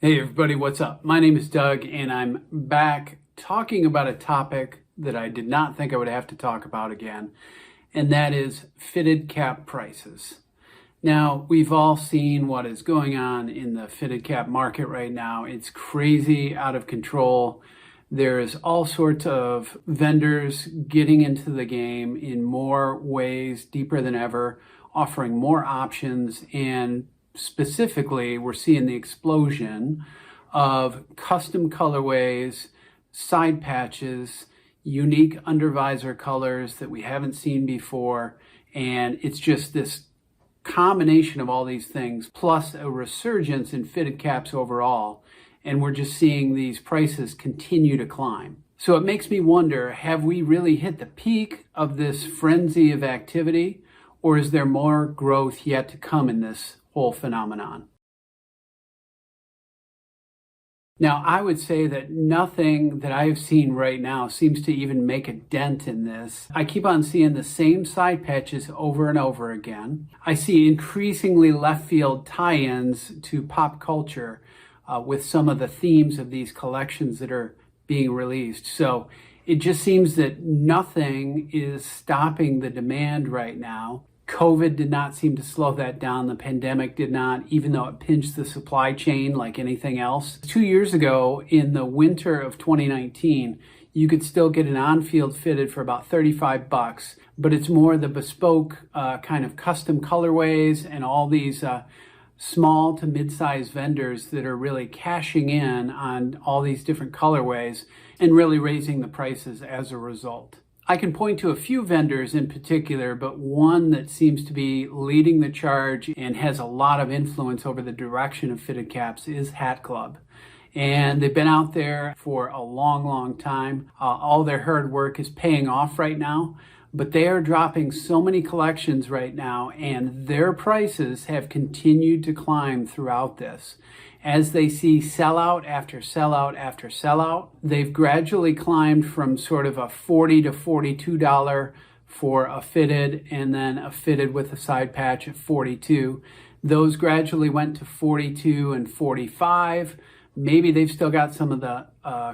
Hey everybody, what's up? My name is Doug and I'm back talking about a topic that I did not think I would have to talk about again, and that is fitted cap prices. Now, we've all seen what is going on in the fitted cap market right now. It's crazy, out of control. There's all sorts of vendors getting into the game in more ways, deeper than ever, offering more options, and specifically, we're seeing the explosion of custom colorways, side patches, unique undervisor colors that we haven't seen before. And it's just this combination of all these things, plus a resurgence in fitted caps overall. And we're just seeing these prices continue to climb. So it makes me wonder, have we really hit the peak of this frenzy of activity? Or is there more growth yet to come in this whole phenomenon? Now, I would say that nothing that I've seen right now seems to even make a dent in this. I keep on seeing the same side patches over and over again. I see increasingly left field tie-ins to pop culture with some of the themes of these collections that are being released. So it just seems that nothing is stopping the demand right now. COVID did not seem to slow that down. The pandemic did not, even though it pinched the supply chain like anything else. 2 years ago, in the winter of 2019, you could still get an on-field fitted for about $35, but it's more the bespoke kind of custom colorways and all these small to mid-sized vendors that are really cashing in on all these different colorways and really raising the prices as a result. I can point to a few vendors in particular, but one that seems to be leading the charge and has a lot of influence over the direction of fitted caps is Hat Club. And they've been out there for a long, long time. All their hard work is paying off right now, but they are dropping so many collections right now, and their prices have continued to climb throughout this. As they see sellout after sellout after sellout, they've gradually climbed from sort of a $40 to $42 for a fitted, and then a fitted with a side patch at $42. Those gradually went to $42 and $45. Maybe they've still got some of the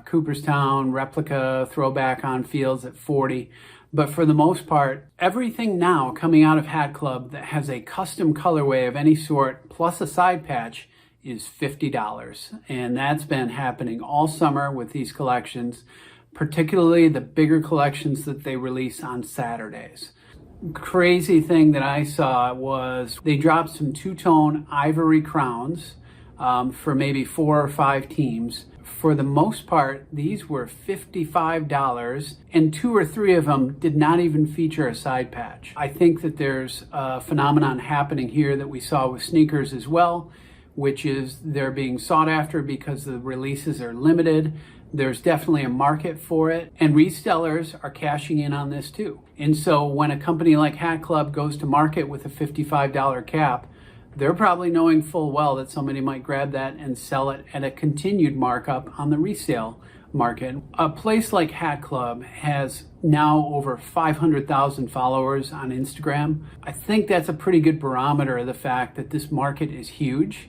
Cooperstown replica throwback on fields at $40. But for the most part, everything now coming out of Hat Club that has a custom colorway of any sort plus a side patch is $50. And that's been happening all summer with these collections, particularly the bigger collections that they release on Saturdays. Crazy thing that I saw was they dropped some two-tone ivory crowns for maybe 4 or 5 teams. For the most part, these were $55, and 2 or 3 of them did not even feature a side patch. I think that there's a phenomenon happening here that we saw with sneakers as well, which is they're being sought after because the releases are limited. There's definitely a market for it, and resellers are cashing in on this too. And so when a company like Hat Club goes to market with a $55 cap, they're probably knowing full well that somebody might grab that and sell it at a continued markup on the resale market. A place like Hat Club has now over 500,000 followers on Instagram. I think that's a pretty good barometer of the fact that this market is huge.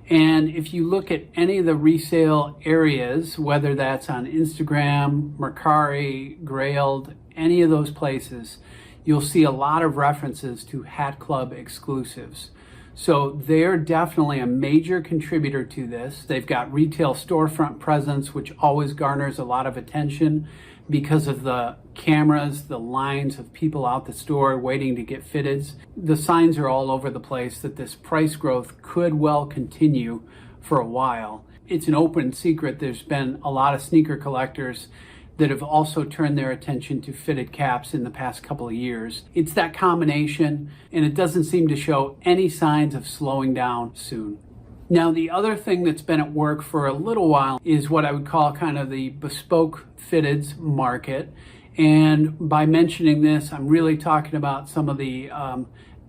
And if you look at any of the resale areas, whether that's on Instagram, Mercari, Grailed, any of those places, you'll see a lot of references to Hat Club exclusives. So they're definitely a major contributor to this. They've got retail storefront presence, which always garners a lot of attention because of the cameras, the lines of people out the store waiting to get fitteds. The signs are all over the place that this price growth could well continue for a while. It's an open secret. There's been a lot of sneaker collectors that have also turned their attention to fitted caps in the past couple of years. It's that combination, and it doesn't seem to show any signs of slowing down soon. Now, the other thing that's been at work for a little while is what I would call kind of the bespoke fitteds market. And by mentioning this, I'm really talking about some of the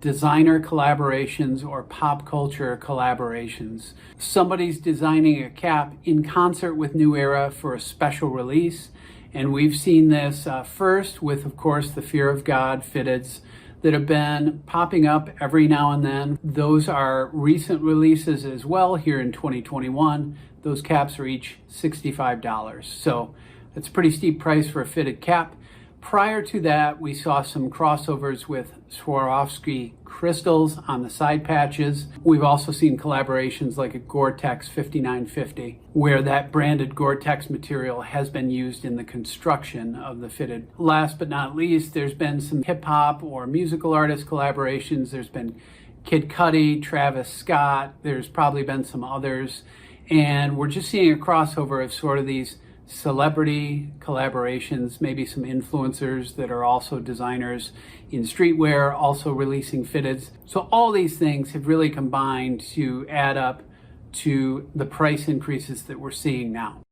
designer collaborations or pop culture collaborations. Somebody's designing a cap in concert with New Era for a special release. And we've seen this first with, of course, the Fear of God fitteds that have been popping up every now and then. Those are recent releases as well here in 2021 Those caps are each $65. So that's a pretty steep price for a fitted cap. Prior to that, we saw some crossovers with Swarovski crystals on the side patches. We've also seen collaborations like a Gore-Tex 5950, where that branded Gore-Tex material has been used in the construction of the fitted. Last but not least, there's been some hip hop or musical artist collaborations. There's been Kid Cudi, Travis Scott. There's probably been some others. And we're just seeing a crossover of sort of these celebrity collaborations, maybe some influencers that are also designers in streetwear, also releasing fitteds. So all these things have really combined to add up to the price increases that we're seeing now.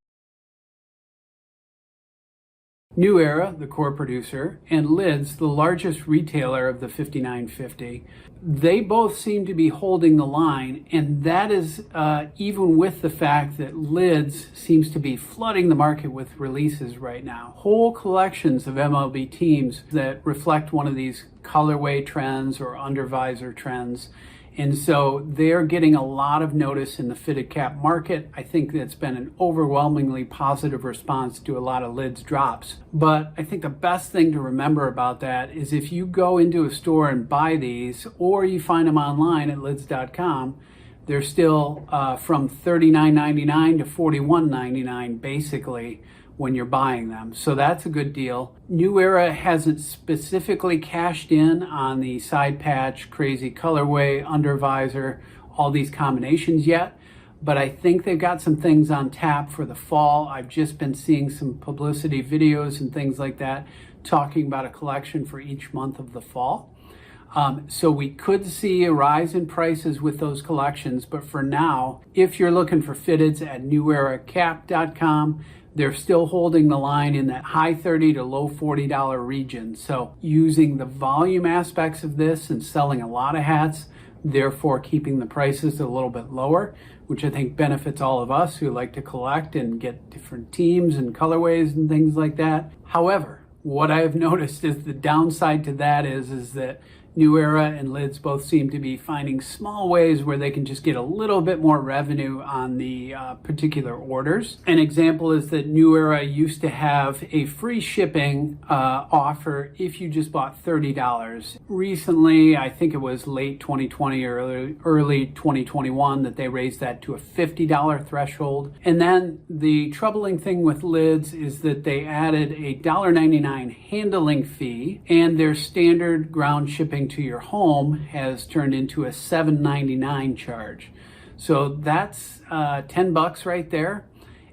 New Era, the core producer, and Lids, the largest retailer of the 5950, they both seem to be holding the line, and that is even with the fact that Lids seems to be flooding the market with releases right now. Whole collections of MLB teams that reflect one of these colorway trends or undervisor trends. And so they're getting a lot of notice in the fitted cap market. I think that's been an overwhelmingly positive response to a lot of Lids drops. But I think the best thing to remember about that is if you go into a store and buy these, or you find them online at lids.com, they're still from $39.99 to $41.99 basically when you're buying them. So that's a good deal. New Era hasn't specifically cashed in on the side patch, crazy colorway, undervisor, all these combinations yet, but I think they've got some things on tap for the fall. I've just been seeing some publicity videos and things like that talking about a collection for each month of the fall. So we could see a rise in prices with those collections, but for now, if you're looking for fitteds at neweracap.com, they're still holding the line in that high $30 to low $40 region. So using the volume aspects of this and selling a lot of hats, therefore keeping the prices a little bit lower, which I think benefits all of us who like to collect and get different teams and colorways and things like that. However, what I have noticed is the downside to that is that New Era and Lids both seem to be finding small ways where they can just get a little bit more revenue on the particular orders. An example is that New Era used to have a free shipping offer if you just bought $30. Recently, I think it was late 2020 or early 2021 that they raised that to a $50 threshold. And then the troubling thing with Lids is that they added a $1.99 handling fee, and their standard ground shipping to your home has turned into a $7.99 charge. So that's $10 right there,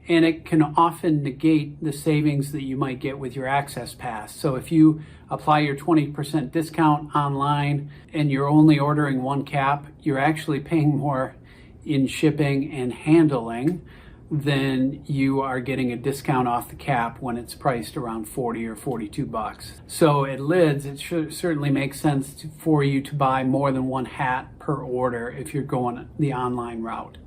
and it can often negate the savings that you might get with your access pass. So if you apply your 20% discount online and you're only ordering one cap, you're actually paying more in shipping and handling then you are getting a discount off the cap when it's priced around 40 or 42 bucks. So at Lids, it certainly makes sense for you to buy more than one hat per order if you're going the online route.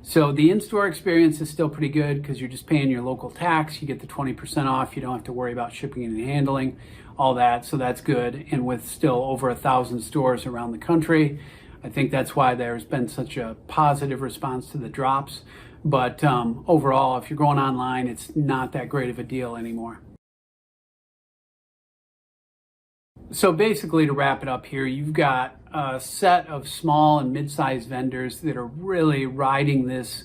So the in-store experience is still pretty good because you're just paying your local tax. You get the 20% off. You don't have to worry about shipping and handling, all that. So that's good. And with still over 1,000 stores around the country, I think that's why there's been such a positive response to the drops. But overall, if you're going online, it's not that great of a deal anymore. So basically, to wrap it up here, you've got a set of small and mid-sized vendors that are really riding this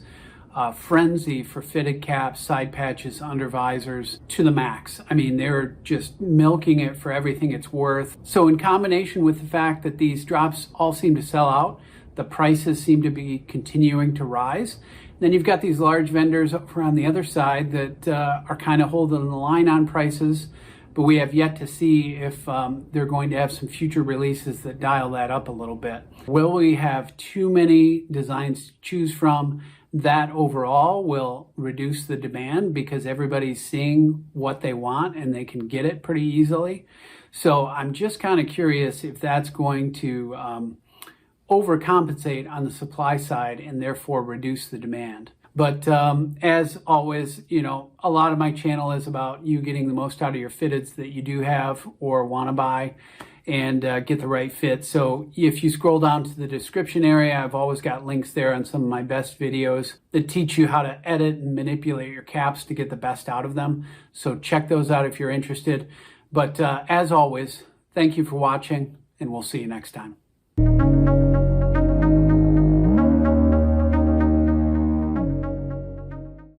frenzy for fitted caps, side patches, undervisors to the max. I mean, they're just milking it for everything it's worth. So in combination with the fact that these drops all seem to sell out, the prices seem to be continuing to rise. Then you've got these large vendors over on the other side that are kind of holding the line on prices, but we have yet to see if they're going to have some future releases that dial that up a little bit. Will we have too many designs to choose from? That overall will reduce the demand because everybody's seeing what they want and they can get it pretty easily. So I'm just kind of curious if that's going to overcompensate on the supply side and therefore reduce the demand. But as always, you know, a lot of my channel is about you getting the most out of your fitteds that you do have or want to buy. and get the right fit. So if you scroll down to the description area, I've always got links there on some of my best videos that teach you how to edit and manipulate your caps to get the best out of them. So check those out if you're interested. But as always, thank you for watching, and we'll see you next time.